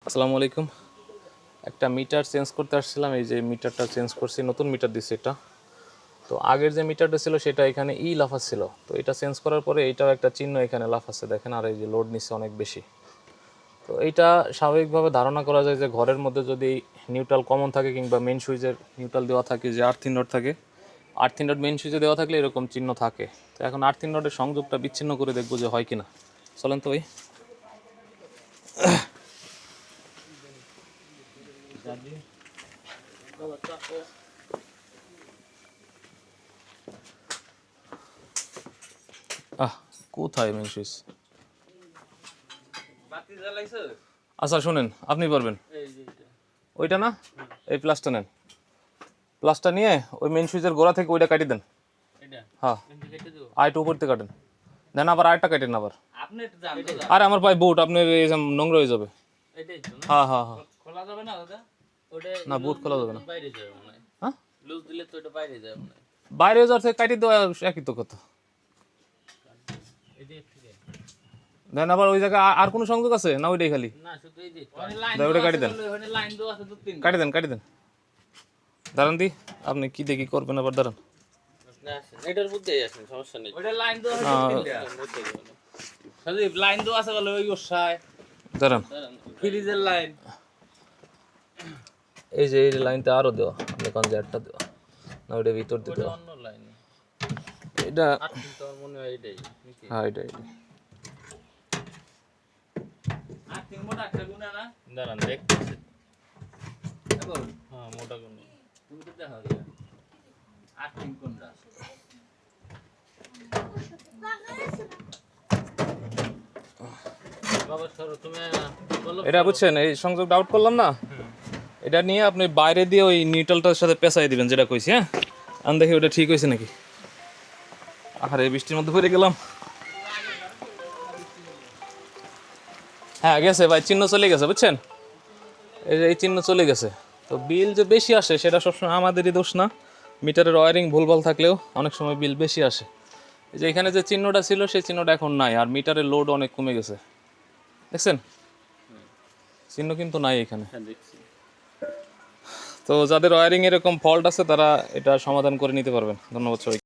আসসালামু আলাইকুম। একটা মিটার চেঞ্জ করতে আসছিলাম, এই যে মিটারটা চেঞ্জ করছি, নতুন মিটার দিচ্ছি এটা। তো আগের যে মিটারটা ছিল সেটা এখানে লাফাচ্ছিল, তো এটা চেঞ্জ করার পরে এইটাও একটা চিহ্ন এখানে লাফাচ্ছে দেখেন, আর এই যে লোড নিচ্ছে অনেক বেশি। তো এইটা স্বাভাবিকভাবে ধারণা করা যায় যে ঘরের মধ্যে যদি নিউট্রাল কমন থাকে কিংবা মেন সুইচের নিউট্রাল দেওয়া থাকে, যে আর্থিং রড থাকে, আর্থিং রড মেন সুইচে দেওয়া থাকলে এরকম চিহ্ন থাকে। তো এখন আর্থিং রডের সংযোগটা বিচ্ছিন্ন করে দেখবো যে হয় কিনা। চলেন তো ভাই। কোথায় মেন সুইচ? আচ্ছা শুনেন, আপনি পারবেন ওইটা না, এই প্লাসটা নেন, প্লাসটা নিয়ে ওই মেন সুইচের গোড়া থেকে ওইটা কাটি দেন। হ্যাঁ, আরেকটু উপর থেকে কাটেন, দেন আবার আরেকটা কাটেন আবার। আরে আমার পায়ে বুট, আপনার এই যে নোংরা হয়ে যাবে। হ্যাঁ হ্যাঁ হ্যাঁ, না বুট খোলা যাবে না। হ্যাঁ, বাইরে যাওয়ার থেকে কাটি দেওয়া একই তো কথা। দেন আবার ওই জায়গায় আর কোনো সংযোগ আছে না, ওইটাই খালি? ওইটা কাটি দেন, কাটি দেন, কাটি দেন। দাঁড়ান দি, আপনি কি দেখি করবেন আবার, দাঁড়ান। এটার মধ্যেই আছেন, সমস্যা নেই। ওটা লাইন দেওয়া আছে, সজীব লাইন দেওয়া আছে বলে ওই ওসায়। দাঁড়ান, ফ্রিজের লাইন। এই যে এই লাইনটা আরো দেওয়া, আপনি কোন জায়গাটা দেওয়া না, ওইটা ভিতর দিতে দেওয়া। অন্য লাইন এটা তো মনে হয় এটাই। হ্যাঁ, এটাই। আর তিন মোটা একটা গুণা না, দাঁড়ান দেখতেছি। এখন হ্যাঁ, মোটা গুণা তুমি তো দেখা যায় আর তিন কোনটা। বাবা সরো তুমি বলো। এটা বুঝছেন, এই সংযোগটা আউট করলাম না, এটা নিয়ে আপনি বাইরে দিয়ে ওই নিউট্রালটার সাথে পেঁচাই দিবেন, যেটা কইছি। হ্যাঁ, আমি দেখি ওটা ঠিক হয়েছে নাকি। আরে বৃষ্টির মধ্যে পড়ে গেলাম। হ্যাঁ গেছে ভাই, চিহ্ন চলে গেছে, বুঝছেন, এই যে এই চিহ্ন চলে গেছে। তো বিল যে বেশি আসে সেটা সবসময় আমাদেরই দোষ না, মিটারের ওয়ারিং ভুলভাল থাকলেও অনেক সময় বিল বেশি আসে। এই যে এখানে যে চিহ্নটা ছিল সেই চিহ্নটা এখন নাই, আর মিটারের লোড অনেক কমে গেছে, দেখছেন চিহ্ন কিন্তু নাই এখানে। তো যাদের ওয়ারিং এরকম ফল্ট আছে তারা এটা সমাধান করে নিতে পারবেন। ধন্যবাদ সবাই।